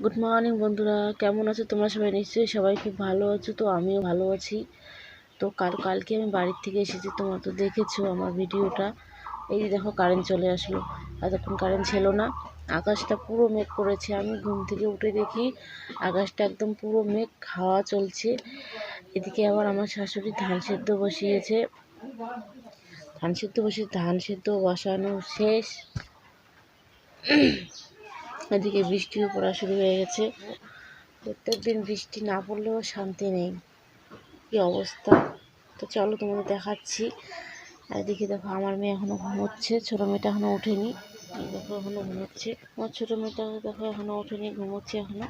Good morning বন্ধুরা, কেমন আছো তোমরা সবাই? নিশ্চয়ই সবাই খুব ভালো আছো। তো আমিও ভালো আছি। তো কালকে আমি বাড়ির থেকে এসেছি, তোমরা তো দেখেছো আমার ভিডিওটা। এই যে দেখো, কারেন্ট চলে আসলো। এতক্ষণ কারেন্ট ছিল না। আকাশটা পুরো মেঘ করেছে। আমি ঘুম থেকে উঠে দেখি আকাশটা একদম পুরো মেঘ, হাওয়া চলছে। এদিকে আবার আমার শাশুড়ি ধান সেদ্ধ বসিয়েছে। ধান সেদ্ধ বসানো শেষ। এদিকে বৃষ্টিও পড়া শুরু হয়ে গেছে। প্রত্যেক দিন বৃষ্টি না পড়লেও শান্তি নেই, কি অবস্থা। তো চলো তোমাদের দেখাচ্ছি। আর এদিকে দেখো, আমার মেয়ে এখনো ঘুমোচ্ছে, ছোটো মেয়েটা এখনো ওঠেনি। এই দেখো এখনো ঘুমোচ্ছে, আমার ছোটো মেয়েটা দেখো এখনো ওঠেনি, ঘুমোচ্ছে এখনো।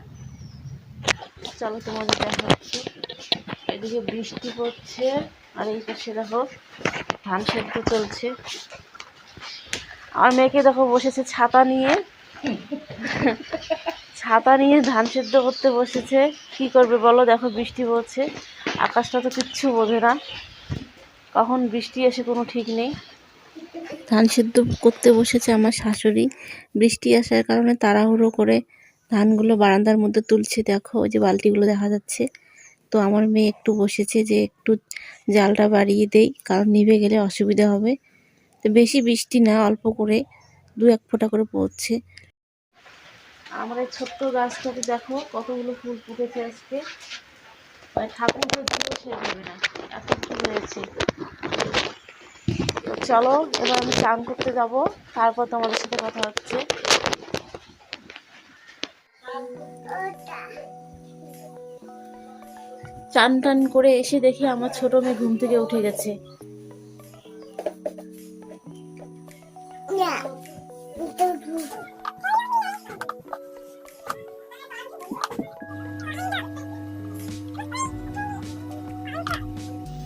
চলো তোমাদের দেখাচ্ছি। এদিকে বৃষ্টি পড়ছে, আর এই পাশে দেখো ধান সেদ্ধ চলছে। আমার মেয়েকে দেখো বসেছে ছাতা নিয়ে ধান সেদ্ধ করতে বসেছে। কি করবে বলো? দেখো বৃষ্টি পড়ছে, আকাশটা তো কিচ্ছু বোঝে না, কখন বৃষ্টি এসে কোনো ঠিক নেই। ধান সেদ্ধ করতে বসেছে আমার শাশুড়ি। বৃষ্টি আসার কারণে তাড়াহুড়ো করে ধানগুলো বারান্দার মধ্যে তুলছে। দেখো ওই যে বালতিগুলো দেখা যাচ্ছে। তো আমার মেয়ে একটু বসেছে যে একটু জালটা বাড়িয়ে দেই, কারণ নিভে গেলে অসুবিধা হবে। তো বেশি বৃষ্টি না, অল্প করে 2-1 ফোঁটা করে পড়ছে। আমার এই ছোট্ট গাছটাতে দেখো কতগুলো ফুল ফুটেছে আজকে। ঠাকুরকে দিয়েও শেষ হবে না, এত ফুল হয়েছে। চলো এবার আমি চান করতে যাব, তারপর তোমাদের সাথে কথা হচ্ছে। চান টান করে এসে দেখি আমার ছোট মেয়ে ঘুম থেকে উঠে গেছে।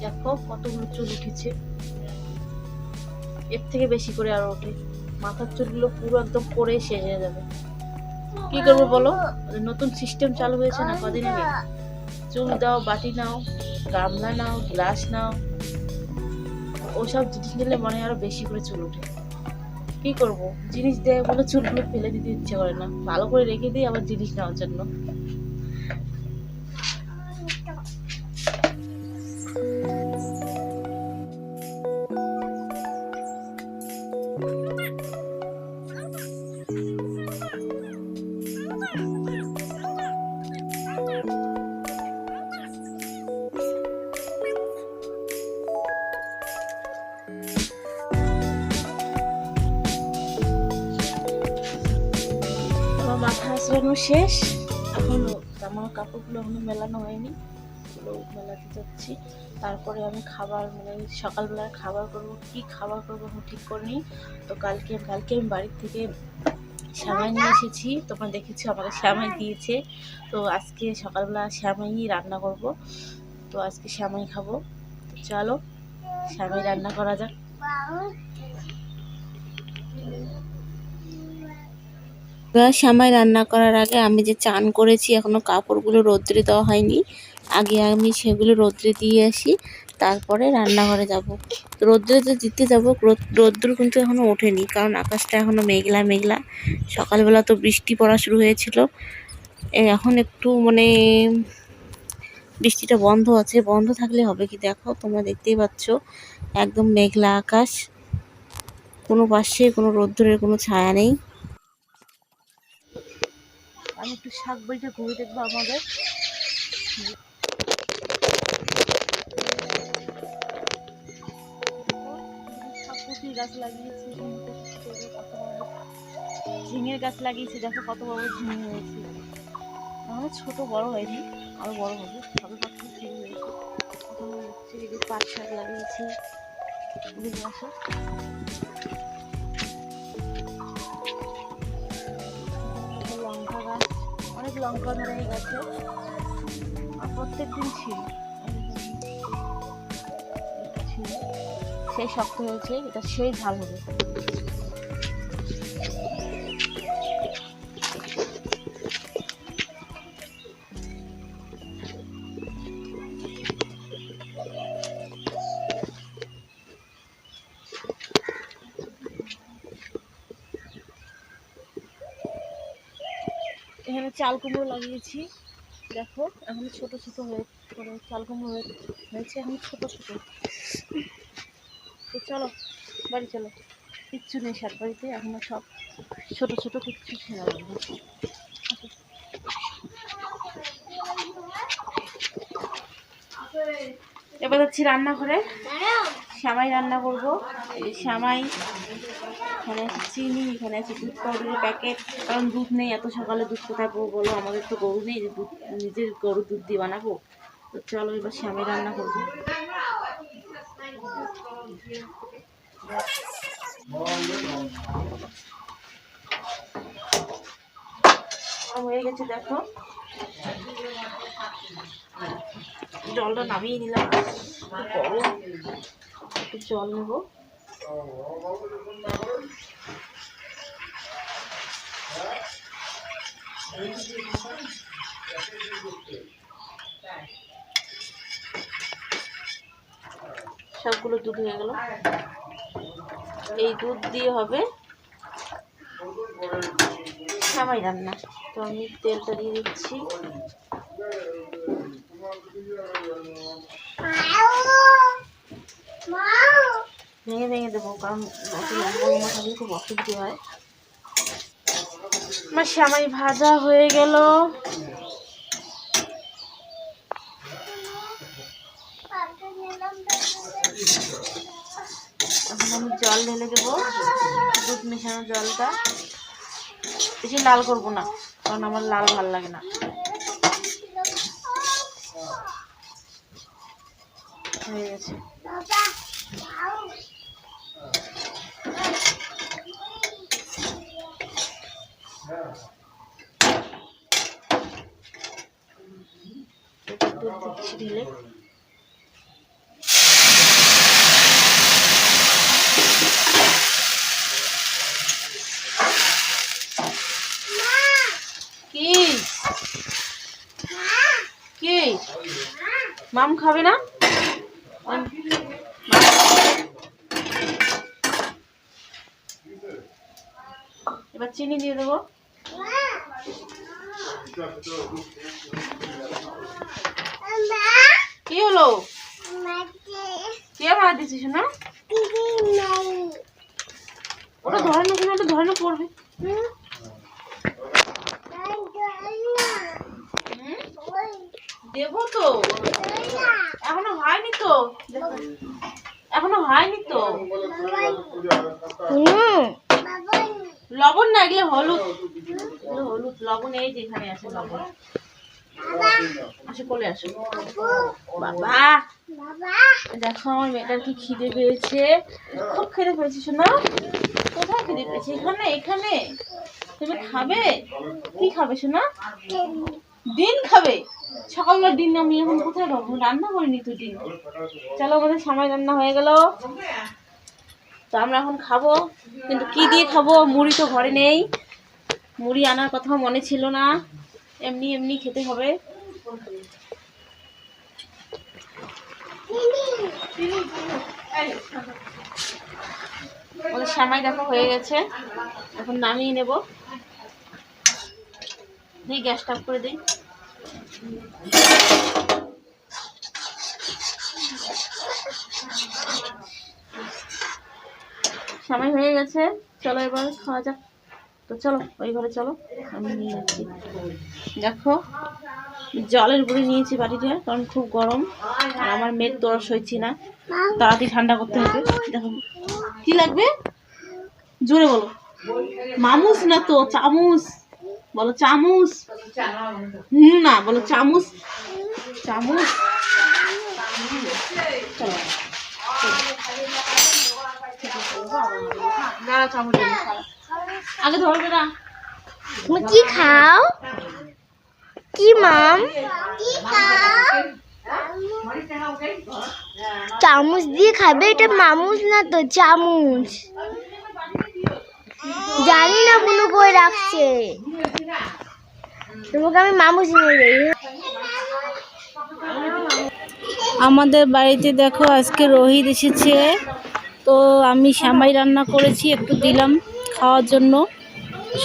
দেখো কতগুলো চুল উঠেছে, এর থেকে বেশি করে আরো ওঠে। মাথার চুলগুলো পুরো একদম পরে শেষ হয়ে যাবে। কি করবো বলো? নতুন সিস্টেম চালু হয়েছে না কদিন আগে। চুল দাও, বাটি নাও, গামলা নাও, গ্লাস নাও, ওসব জিনিস নিলে মনে হয় আরো বেশি করে চুল ওঠে। কি করব, জিনিস দেয় বলে চুলগুলো ফেলে দিতে ইচ্ছে করে না, ভালো করে রেখে দিই আবার জিনিস নেওয়ার জন্য। আমার মাথা আঁচড়ানো শেষ, এখনো আমার কাপড়গুলো এখনো মেলানো হয়নি, ওগুলো মেলাতে যাচ্ছি। তারপরে আমি খাবার, মানে সকালবেলার খাবার করবো। কি খাবার করবো আমি ঠিক করিনি। তো কালকে আমি বাড়ির থেকে শ্যামাই নিয়ে এসেছি, তোমরা দেখেছো আমাকে শ্যামাই দিয়েছে। তো আজকে সকালবেলা শ্যামাই রান্না করব। তো আজকে শ্যামাই খাবো। তো চলো শ্যামাই রান্না করা যাক। শ্যামাই রান্না করার আগে আমি যে চান করেছি, এখনো কাপড়গুলো রোদ্রে দেওয়া হয়নি। আগে আমি সেগুলো রোদ্রে দিয়ে আসি, তারপরে রান্নাঘরে যাব। রোদ্রে যে দিতে যাব, রোদ্দুর কিন্তু এখনো ওঠেনি, কারণ আকাশটা এখনো মেঘলা মেঘলা। সকালবেলা তো বৃষ্টি পড়া শুরু হয়েছিল, এখন একটু মানে বৃষ্টিটা বন্ধ আছে। বন্ধ থাকলে হবে কি, দেখো তোমরা দেখতেই পাচ্ছ একদম মেঘলা আকাশ, কোনো পাশে কোনো রোদ্দুরের কোনো ছায়া নেই। আমি একটু শাক বইটা ঘুরে দেখবো আমাদের। শাকপুতির গাছ লাগিয়েছি, ঝিঙের গাছ লাগিয়েছি, দেখো কত বড় ঝিঙে হয়েছে। আমার ছোট বড় হয়নি, আরো বড় হবে, সবে মাত্র শুরু হয়েছে, কত বড় হচ্ছে। এই যে পাট শাক লাগিয়েছি, লঙ্কা গাছ, অনেক লঙ্কা ধরে এই গাছে, আর প্রত্যেক দিন ছিল সেই শক্ত হয়েছে, এটা সেই ঝাল হবে। এখানে চাল কুমড়ো লাগিয়েছি, দেখো এখন ছোট ছোট চাল কুমড়ো হয়েছে, এখন ছোট ছোট। তো চলো বাড়ি চলো, কিচ্ছু নেই সাত বাড়িতে এখনো, সব ছোট ছোট, কিচ্ছু ছেড়া লাগবে। এবার যাচ্ছি রান্নাঘরে, শ্যামাই রান্না করবো। এই শ্যামাই, এখানে আছে চিনি, এখানে আছে দুধ পাউডারের প্যাকেট, কারণ দুধ নেই, এত সকালে দুধ কোথায় পাবো বলো, আমাদের তো গরু নেই যে দুধ নিজের গরুর দুধ দিয়ে বানাবো। তো চলো এবার শ্যামাই রান্না করবো। হয়ে গেছে দেখো, জলটা নামিয়ে নিলাম, গরম, একটু জল নেবো। সবগুলো দুধ হয়ে গেল, এই দুধ দিয়ে হবে শ্যামাই রান্না। তো আমি তেলটা দিয়ে দিচ্ছি, ভেঙে ভেঙে দেবো, কারণ অত লম্বা লম্বা থাকলে খুব অসুবিধা হয়। আমার শ্যামাই ভাজা হয়ে গেল, এখন আমি জল ঢেলে দেবো, দুধ মেশানো জলটা, বেশি লাল করবো না কারণ আমার লাল ভাল লাগে না। হয়ে গেছে, দুধ দিচ্ছি ঢেলে। কি কি মাম খাবে না? এবার চিনি দিয়ে দেবো, কি হলো, কে মার দিছিস না? ওটা ধরে না, ওটা ধরে না, পড়বে। দেবো তো, এখনো হয়নি তো, এখনো হয়নি তো। লবণ না, এগুলো হলুদ, হলুদ লবণ, এই যেখানে আছে লবণ। আসো কোলে আসো। বাবা দেখো আমার মেয়েটার কি খিদে পেয়েছে, খুব খিদে পেয়েছে শোনা। কোথায় খিদে পেয়েছে? এখানে, এখানে। তুমি খাবে? কি খাবে শোনা? ডিম খাবে? সকালবেলা ডিম আমি এখন কোথায় পাবো? রান্না করিনি তো ডিম। চলো আমাদের শ্যামাই রান্না হয়ে গেল, তো আমরা এখন খাবো, কিন্তু কি দিয়ে খাবো? মুড়ি তো ঘরে নেই, মুড়ি আনার কথা মনে ছিল না, এমনি এমনি খেতে হবে। আমাদের শ্যামাই দেখো হয়ে গেছে, এখন নামিয়ে নেব। দিই গ্যাসটা অফ করে দিই। শ্যামাই হয়ে গেছে, চলো এবার খাওয়া যাক। তো চলো ওই ঘরে চলো, আমি নিয়ে যাচ্ছি। দেখো জলের গুঁড়ি নিয়েছি বাটিতে, কারণ খুব গরম আর আমার মেয়ের তো সইছি না, তাড়াতাড়ি ঠান্ডা করতে হবে। দেখো কি লাগবে জোরে বলো। মামুস না তো, চামচ বলো, চামচ। না বলো চামচ, চামচ। চলো দাঁড়া, চামচ আগে ধরবে না। তুমি কি খাও? কি মাম? চামচ দিয়ে খাবে? এটা মামুস না তো, চামচ। জানি না বুনু কই রাখছে, তোমাকে আমি মামুস নিয়ে যাই। আমাদের বাড়িতে দেখো আজকে রোহিত এসেছে, তো আমি শ্যামাই রান্না করেছি, একটু দিলাম খাওয়ার জন্য।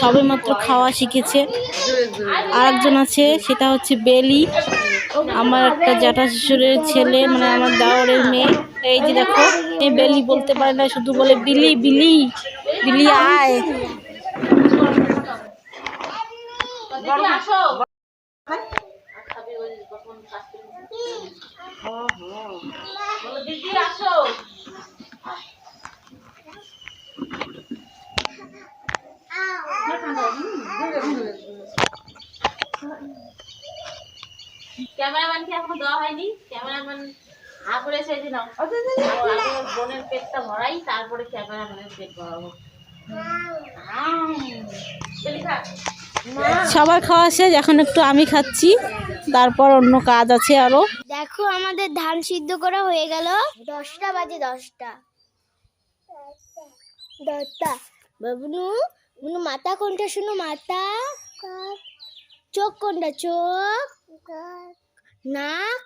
সবেমাত্র খাওয়া শিখেছে। আর একজন আছে, সেটা হচ্ছে বেলি, আমার একটা জ্যাঠা শ্বশুরের ছেলে, মানে আমার দেওরের মেয়ে। এই যে দেখো, এই বেলি বলতে পারে না, শুধু বলে বিলি বিলি, বিলি আয়। ক্যামেরাম্যানকে এখনো দেওয়া হয়নি, ক্যামেরাম্যান হা করেছে, এই যে নাও, আগে বোনের পেটটা ভরাই, তারপরে ক্যামেরাম্যানের পেট ভরাবো। সবার খাওয়া শেষ, এখন একটু আমি খাচ্ছি, তারপর অন্য কাজ আছে আরো। দেখো আমাদের ধান সিদ্ধ করা হয়ে গেল। 10টা বাজে, 10টা। বাবনু, বুনু মাথা কোনটা? শুনো, মাথা। চোখ কোনটা? চোখ। নাক,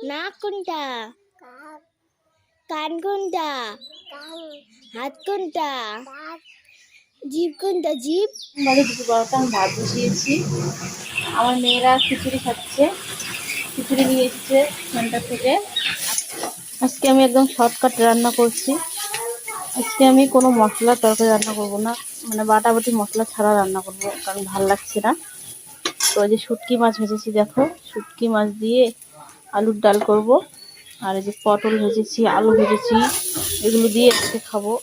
নাক কোনটা? কান কোনটা? হাত কোনটা? জিভ কোনটা? জিভ। বাড়ি দুপুর 12টা আমি ভাত বসিয়েছি, আমার মেয়েরা খিচুড়ি খাচ্ছে, খিচুড়ি নিয়ে এসেছে সেন্টার থেকে। আজকে আমি একদম শর্টকাট রান্না করছি। আজকে আমি কোনো মশলা তরকারি রান্না করব না, মানে বাটাবাটি মশলা ছাড়া রান্না করব, কারণ ভাল লাগছে না। তো এই যে শুটকি মাছ ভেজেছি, দেখো শুটকি মাছ দিয়ে আলুর ডাল করব। আর এই যে পটল ভেজেছি, আলু ভেজেছি, এগুলো দিয়ে আজকে খাবো।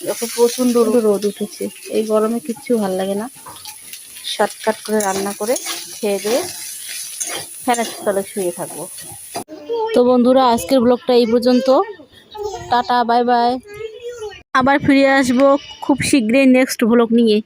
দেখো প্রচণ্ড রোদ উঠেছে, এই গরমে কিচ্ছু ভাল লাগে না। শর্টকাট করে রান্না করে খেয়ে দিয়ে ফ্যানের তলে শুয়ে থাকবো। তো বন্ধুরা, আজকের ব্লগটা এই পর্যন্ত। Tata, bye bye. আবার ফিরে আসবো খুব শীঘ্রই নেক্সট ব্লগ নিয়ে।